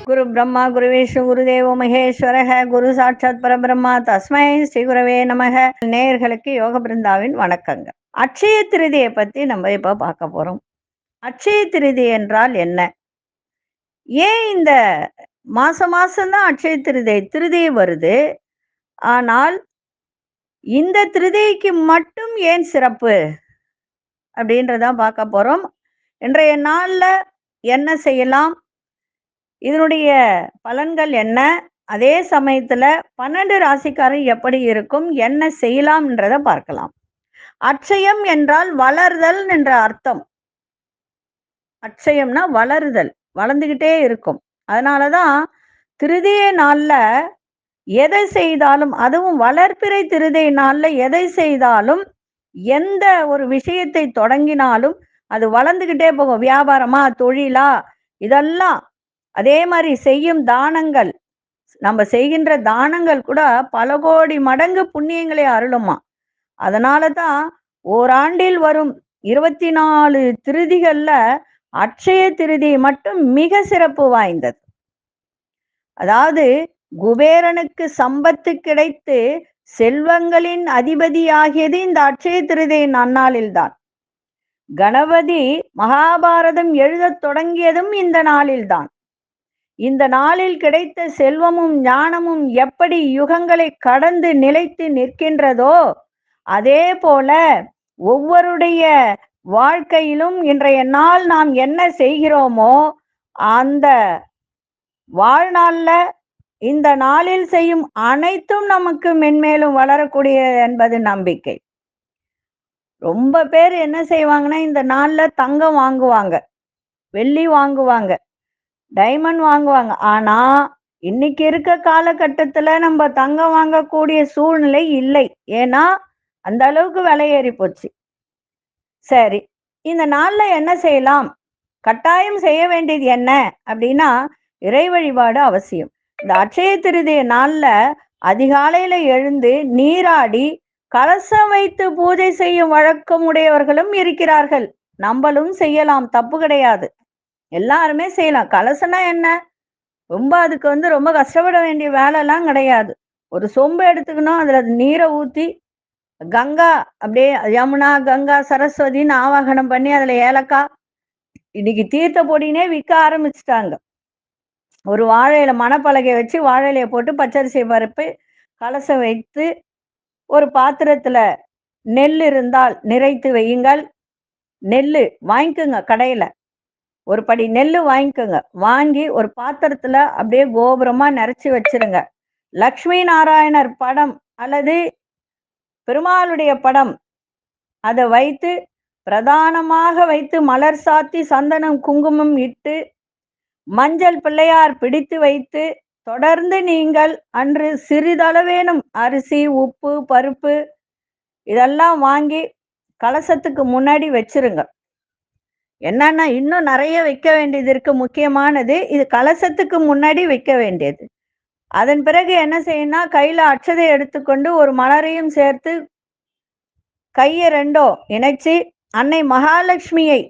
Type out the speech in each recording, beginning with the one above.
குரு பிரம்மா குரு விஷ்ணு குருதேவோ மகேஸ்வரக குரு சாட்சாத் பரபிரம்மா தஸ்மை ஸ்ரீ குரவே நமக. நேயர்களுக்கு யோக பிருந்தாவின் வணக்கங்கள். அட்சய திருதியை பத்தி நம்ம இப்ப பார்க்க போறோம். அட்சய திருதி என்றால் என்ன? ஏன் இந்த மாசம்தான் அட்சய திருதி வருது, ஆனால் இந்த திருதிக்கு மட்டும் ஏன் சிறப்பு அப்படின்றதான் பார்க்க போறோம். இன்றைய நாள்ல என்ன செய்யலாம், இதனுடைய பலன்கள் என்ன, அதே சமயத்துல 12 ராசிக்காரன் எப்படி இருக்கும், என்ன செய்யலாம்ன்றத பார்க்கலாம். அட்சயம் என்றால் வளர்தல் என்ற அர்த்தம். அட்சயம்னா வளருதல், வளர்ந்துகிட்டே இருக்கும். அதனாலதான் திருதியை நாள்ல எதை செய்தாலும், அதுவும் வளர்ப்பிறை திருதியை நாள்ல எதை செய்தாலும், எந்த ஒரு விஷயத்தை தொடங்கினாலும் அது வளர்ந்துகிட்டே போகும். வியாபாரமா, தொழிலா, இதெல்லாம் அதே மாதிரி செய்யும் தானங்கள், நம்ம செய்கின்ற தானங்கள் கூட பல கோடி மடங்கு புண்ணியங்களை அருளுமா. அதனாலதான் ஓராண்டில் வரும் 24 திருதிகள்ல அட்சய திருதி மட்டும் மிக சிறப்பு வாய்ந்தது. அதாவது குபேரனுக்கு சம்பத்து கிடைத்து செல்வங்களின் அதிபதியாகியது இந்த அட்சய திருதி நன்னாளில்தான். கணபதி மகாபாரதம் எழுதத் தொடங்கியதும் இந்த நாளில்தான். இந்த நாளில் கிடைத்த செல்வமும் ஞானமும் எப்படி யுகங்களை கடந்து நிலைத்து நிற்கின்றதோ, அதே போல ஒவ்வொருடைய வாழ்க்கையிலும் இன்றைய நாள் நாம் என்ன செய்கிறோமோ அந்த வாழ்நாள்ல இந்த நாளில் செய்யும் அனைத்தும் நமக்கு மென்மேலும் வளரக்கூடிய என்பது நம்பிக்கை. ரொம்ப பேர் என்ன செய்வாங்கன்னா, இந்த நாள்ல தங்கம் வாங்குவாங்க, வெள்ளி வாங்குவாங்க, டைமண்ட் வாங்குவாங்க. ஆனா இன்னைக்கு இருக்க காலகட்டத்துல நம்ம தங்கம் வாங்கக்கூடிய சூழ்நிலை இல்லை. ஏன்னா அந்த அளவுக்கு விலை ஏறி போச்சு. சரி, இந்த நாள்ல என்ன செய்யலாம்? கட்டாயம் செய்ய வேண்டியது என்ன அப்படின்னா, இறை வழிபாடு அவசியம். இந்த அட்சய திருதிய நாள்ல அதிகாலையில எழுந்து நீராடி கலசம் வைத்து பூஜை செய்யும் வழக்கம் உடையவர்களும் இருக்கிறார்கள். நம்மளும் செய்யலாம், தப்பு கிடையாது, எல்லாருமே செய்யலாம். கலசம்னா என்ன, ரொம்ப அதுக்கு ரொம்ப கஷ்டப்பட வேண்டிய வேலை எல்லாம் கிடையாது. ஒரு சொம்பு எடுத்துக்கணும், அதுல நீரை ஊத்தி கங்கா, அப்படியே யமுனா கங்கா சரஸ்வதின்னு ஆவாகனம் பண்ணி அதுல ஏலக்காய், இன்னைக்கு தீர்த்த பொடினே விற்க ஆரம்பிச்சுட்டாங்க. ஒரு வாழையில மணப்பலகை வச்சு வாழையிலைய போட்டு பச்சரிசி பருப்பு கலசம் வைத்து ஒரு பாத்திரத்துல நெல் இருந்தால் நிறைத்து வையுங்கள். நெல்லு வாங்கிக்கோங்க, கடையில ஒரு படி நெல் வாங்கிக்கோங்க. வாங்கி ஒரு பாத்திரத்துல அப்படியே கோபுரமா நிறைச்சி வச்சிருங்க. லக்ஷ்மி நாராயணர் படம் அல்லது பெருமாளுடைய படம் அதை வைத்து பிரதானமாக வைத்து மலர் சாத்தி சந்தனம் குங்குமம் இட்டு மஞ்சள் பிள்ளையார் பிடித்து வைத்து தொடர்ந்து நீங்கள் அன்று சிறிதளவேனும் அரிசி, உப்பு, பருப்பு இதெல்லாம் வாங்கி கலசத்துக்கு முன்னாடி வச்சிருங்க. என்னன்னா இன்னும் நிறைய வைக்க வேண்டியது இருக்கு. முக்கியமானது இது கலசத்துக்கு முன்னாடி வைக்க வேண்டியது. அதன் பிறகு என்ன செய்யணும்னா, கையில அட்சதை எடுத்துக்கொண்டு ஒரு மலரையும் சேர்த்து கையை ரெண்டோ இணைச்சு அன்னை மகாலட்சுமியை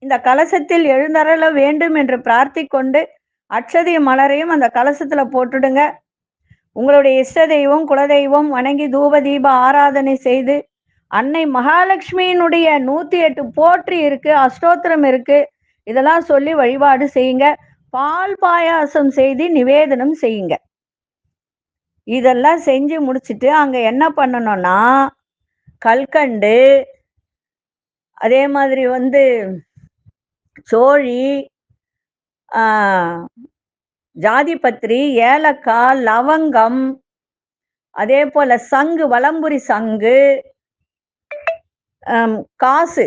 இந்த கலசத்தில் எழுந்தருள வேண்டும் என்று பிரார்த்திக்கொண்டு அட்சதைய மலரையும் அந்த கலசத்துல போட்டுடுங்க. உங்களுடைய இஷ்ட தெய்வம் குலதெய்வம் வணங்கி தூப தீப ஆராதனை செய்து அன்னை மகாலட்சுமியினுடைய 108 போற்றி இருக்கு, அஷ்டோத்திரம் இருக்கு, இதெல்லாம் சொல்லி வழிபாடு செய்யுங்க. பால் பாயாசம் செய்து நிவேதனம் செய்யுங்க. இதெல்லாம் செஞ்சு முடிச்சுட்டு அங்க என்ன பண்ணணும்னா, கல்கண்டு, அதே மாதிரி சோழி, ஜாதிபத்திரி, ஏலக்காய், லவங்கம், அதே போல சங்கு, வலம்புரி சங்கு, காசு,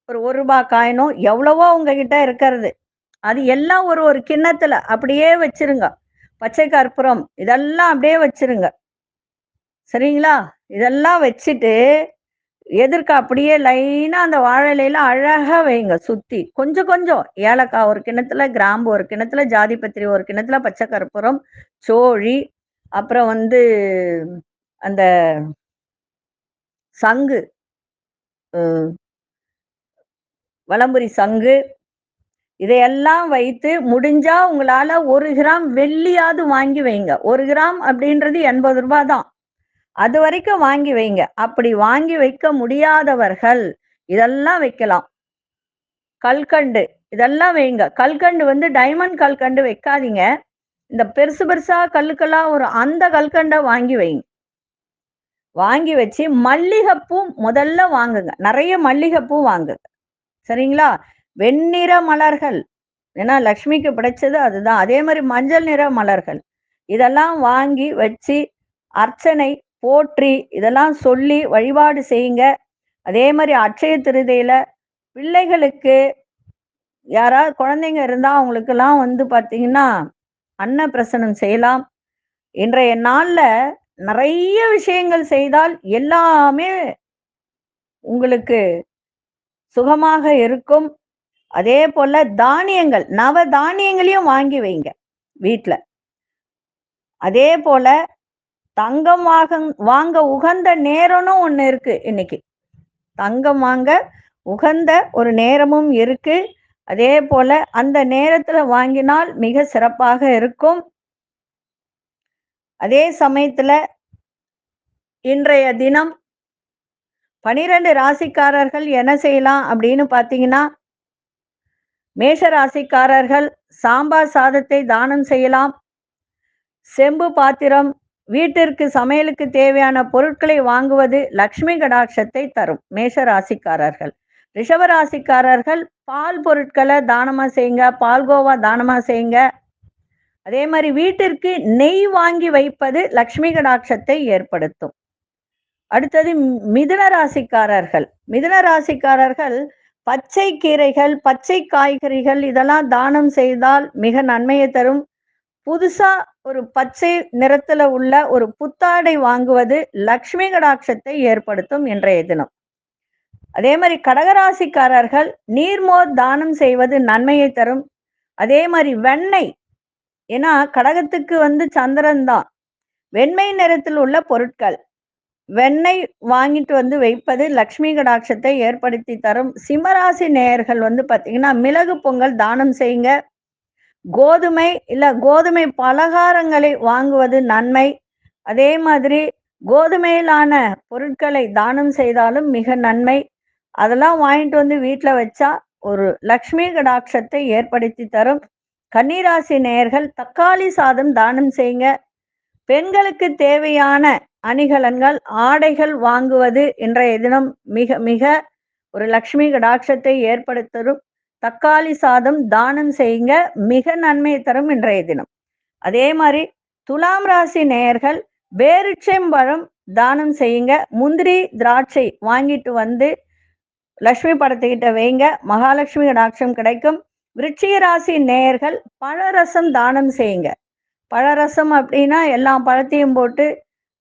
ஒரு ரூபாய் காயினோ எவ்வளவோ உங்ககிட்ட இருக்கிறது அது எல்லாம் ஒரு ஒரு கிண்ணத்துல அப்படியே வச்சிருங்க. பச்சை கற்பூரம் இதெல்லாம் அப்படியே வச்சிருங்க, சரிங்களா? இதெல்லாம் வச்சுட்டு எதிர்க்க அப்படியே லைனா அந்த வாழையில அழகா வைங்க. சுத்தி கொஞ்சம் கொஞ்சம் ஏலக்காய் ஒரு கிண்ணத்துல, கிராம்பு ஒரு கிண்ணத்துல, ஜாதிபத்திரி ஒரு கிண்ணத்துல, பச்சை கற்பூரம், சோழி, அப்புறம் அந்த சங்கு, வலம்புரி சங்கு, இதையெல்லாம் வைத்து முடிஞ்சா உங்களால 1 கிராம் வெள்ளியாவது வாங்கி வைங்க. 1 கிராம் அப்படின்றது ரூ. 80 தான். அது வரைக்கும் வாங்கி வைங்க. அப்படி வாங்கி வைக்க முடியாதவர்கள் இதெல்லாம் வைக்கலாம். கல்கண்டு இதெல்லாம் வைங்க. கல்கண்டு வந்து டைமண்ட் கல்கண்டு வைக்காதீங்க. இந்த பெருசு பெருசா கல்லுக்கெல்லா அந்த கல்கண்ட வாங்கி வைங்க. வாங்கி வச்சு மல்லிகைப்பூ முதல்ல வாங்குங்க. நிறைய மல்லிகைப்பூ வாங்குங்க. சரிங்களா? வெண்ணிற மலர்கள், ஏன்னா லக்ஷ்மிக்கு பிடிச்சது அதுதான். அதே மாதிரி மஞ்சள் நிற மலர்கள் இதெல்லாம் வாங்கி வச்சு அர்ச்சனை, போற்றி இதெல்லாம் சொல்லி வழிபாடு செய்யுங்க. அதே மாதிரி அட்சய திருதியில பிள்ளைகளுக்கு யாராவது குழந்தைங்க இருந்தா அவங்களுக்கெல்லாம் வந்து பார்த்தீங்கன்னா அன்னப்பிரசனம் செய்யலாம். இன்றைய நாள்ல நிறைய விஷயங்கள் செய்தால் எல்லாமே உங்களுக்கு சுகமாக இருக்கும். அதே போல தானியங்கள், நவ தானியங்களையும் வாங்கி வைங்க வீட்டுல. அதே போல தங்கம் வாங்க உகந்த நேரம்னு ஒண்ணு இருக்கு. இன்னைக்கு தங்கம் வாங்க உகந்த ஒரு நேரமும் இருக்கு. அதே போல அந்த நேரத்துல வாங்கினால் மிக சிறப்பாக இருக்கும். அதே சமயத்துல இன்றைய தினம் 12 ராசிக்காரர்கள் என்ன செய்யலாம் அப்படின்னு பார்த்தீங்கன்னா, மேஷ ராசிக்காரர்கள் சாம்பார் சாதத்தை தானம் செய்யலாம். செம்பு பாத்திரம், வீட்டிற்கு சமையலுக்கு தேவையான பொருட்களை வாங்குவது லக்ஷ்மி கடாட்சத்தை தரும். மேஷ ராசிக்காரர்கள். ரிஷப ராசிக்காரர்கள் பால் பொருட்களை தானமா செய்யுங்க. பால்கோவா தானமா செய்யுங்க. அதே மாதிரி வீட்டிற்கு நெய் வாங்கி வைப்பது லக்ஷ்மி கடாட்சத்தை ஏற்படுத்தும். அடுத்தது மிதுன ராசிக்காரர்கள். மிதுன ராசிக்காரர்கள் பச்சை கீரைகள், பச்சை காய்கறிகள் இதெல்லாம் தானம் செய்தால் மிக நன்மையை தரும். புதுசா ஒரு பச்சை நிறத்துல உள்ள ஒரு புத்தாடை வாங்குவது லக்ஷ்மி கடாட்சத்தை ஏற்படுத்தும் இன்றைய தினம். அதே மாதிரி கடகராசிக்காரர்கள் நீர்மோர் தானம் செய்வது நன்மையை தரும். அதே மாதிரி வெண்ணெய், ஏன்னா கடகத்துக்கு வந்து சந்திரன் தான். வெண்மை நிறத்தில் உள்ள பொருட்கள் வெண்ணெய் வாங்கிட்டு வந்து வைப்பது லக்ஷ்மி கடாட்சத்தை ஏற்படுத்தி தரும். சிம்மராசி நேயர்கள் வந்து பார்த்தீங்கன்னா மிளகு பொங்கல் தானம் செய்யுங்க. கோதுமை இல்ல கோதுமை பலகாரங்களை வாங்குவது நன்மை. அதே மாதிரி கோதுமையிலான பொருட்களை தானம் செய்தாலும் மிக நன்மை. அதெல்லாம் வாங்கிட்டு வந்து வீட்டில் வச்சா ஒரு லக்ஷ்மி கடாட்சத்தை ஏற்படுத்தி தரும். கன்னிராசி நேயர்கள் தக்காளி சாதம் தானம் செய்யுங்க. பெண்களுக்கு தேவையான அணிகலன்கள், ஆடைகள் வாங்குவது இன்றைய தினம் மிக மிக ஒரு லக்ஷ்மி கடாட்சத்தை ஏற்படுத்தும். தக்காளி சாதம் தானம் செய்யுங்க, மிக நன்மை தரும் இன்றைய தினம். அதே மாதிரி துலாம் ராசி நேயர்கள் பேரிச்சம்பழம் தானம் செய்யுங்க. முந்திரி திராட்சை வாங்கிட்டு வந்து லக்ஷ்மி படத்துக்கிட்ட வைங்க, மகாலட்சுமி கடாட்சம் கிடைக்கும். விருச்சிக ராசி நேயர்கள் பழரசம் தானம் செய்யுங்க. பழரசம் அப்படின்னா எல்லா பழத்தையும் போட்டு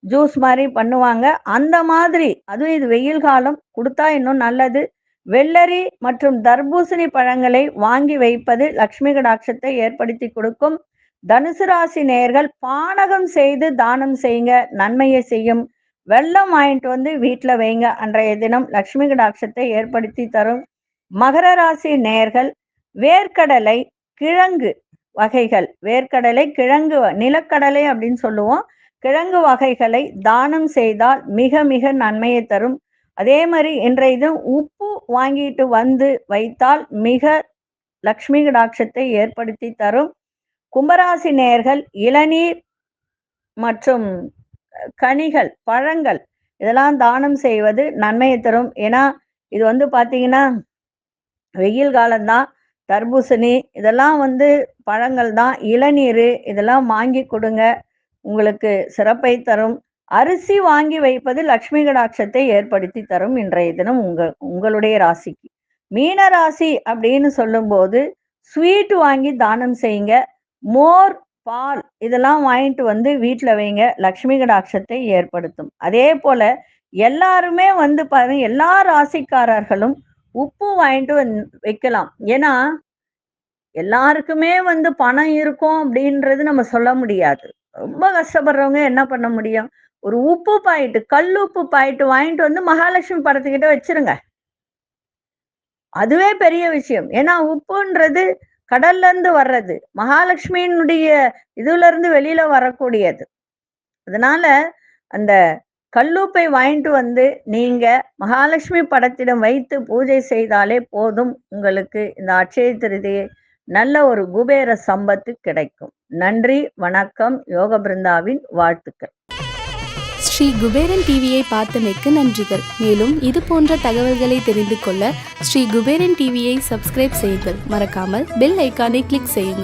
ஜூஸ் மாதிரி பண்ணுவாங்க. அந்த மாதிரி, அதுவும் இது வெயில் காலம், கொடுத்தா இன்னும் நல்லது. வெள்ளரி மற்றும் தர்பூசணி பழங்களை வாங்கி வைப்பது லக்ஷ்மி கடாட்சத்தை ஏற்படுத்தி கொடுக்கும். தனுசு ராசி நேயர்கள் பானகம் செய்து தானம் செய்யுங்க, நன்மையை செய்யும். வெல்லம் வாங்கிட்டு வந்து வீட்டில் வைங்க, அன்றைய தினம் லக்ஷ்மி கடாட்சத்தை ஏற்படுத்தி தரும். மகர ராசி நேயர்கள் வேர்க்கடலை, கிழங்கு வகைகள், வேர்க்கடலை, கிழங்கு, நிலக்கடலை அப்படின்னு சொல்லுவோம், கிழங்கு வகைகளை தானம் செய்தால் மிக மிக நன்மையை தரும். அதே மாதிரி இன்றைய தினம் உப்பு வாங்கிட்டு வந்து வைத்தால் மிக லக்ஷ்மி கடாட்சத்தை ஏற்படுத்தி தரும். கும்பராசி நேயர்கள் இளநீர் மற்றும் கனிகள், பழங்கள் இதெல்லாம் தானம் செய்வது நன்மையை தரும். ஏன்னா இது வந்து பார்த்தீங்கன்னா வெயில் காலம்தான். தர்பூசணி இதெல்லாம் வந்து பழங்கள் தான். இளநீர் இதெல்லாம் வாங்கி கொடுங்க, உங்களுக்கு சிறப்பை தரும். அரிசி வாங்கி வைப்பது லக்ஷ்மி கடாட்சத்தை ஏற்படுத்தி தரும் இன்றைய தினம் உங்களுடைய ராசிக்கு. மீன ராசி அப்படின்னு சொல்லும்போது ஸ்வீட் வாங்கி தானம் செய்யுங்க. மோர், பால் இதெல்லாம் வாங்கிட்டு வந்து வீட்டில் வைங்க, லக்ஷ்மி கடாட்சத்தை ஏற்படுத்தும். அதே போல எல்லாருமே வந்து பாருங்க, எல்லா ராசிக்காரர்களும் உப்பு வாங்கிட்டு வைக்கலாம். ஏன்னா எல்லாருக்குமே வந்து பணம் இருக்கும் அப்படின்றது நம்ம சொல்ல முடியாது. ரொம்ப கஷ்டப்படுறவங்க என்ன பண்ண முடியும்? ஒரு உப்பு பாயிட்டு, கல் உப்பு பாயிட்டு வாங்கிட்டு வந்து மகாலட்சுமி படத்துக்கிட்ட வச்சிருங்க. அதுவே பெரிய விஷயம். ஏன்னா உப்புன்றது கடல்ல இருந்து வர்றது, மகாலட்சுமியினுடைய இதுல இருந்து வெளியில வரக்கூடியது. அதனால அந்த கல்லுப்பை வாங்கிட்டு வந்து நீங்க மகாலட்சுமி படத்திடம் வைத்து பூஜை செய்தாலே போதும். உங்களுக்கு இந்த அட்சய திருதியை நல்ல ஒரு குபேர சம்பத்து கிடைக்கும். நன்றி, வணக்கம். யோக பிருந்தாவின் வாழ்த்துக்கள். ஸ்ரீ குபேரன் டிவியை பார்த்தமைக்கு நன்றிகள். மேலும் இது போன்ற தகவல்களை தெரிந்து கொள்ள ஸ்ரீ குபேரன் டிவியை சப்ஸ்கிரைப் செய்யுங்கள். மறக்காமல் பெல் ஐக்கானை கிளிக் செய்யுங்கள்.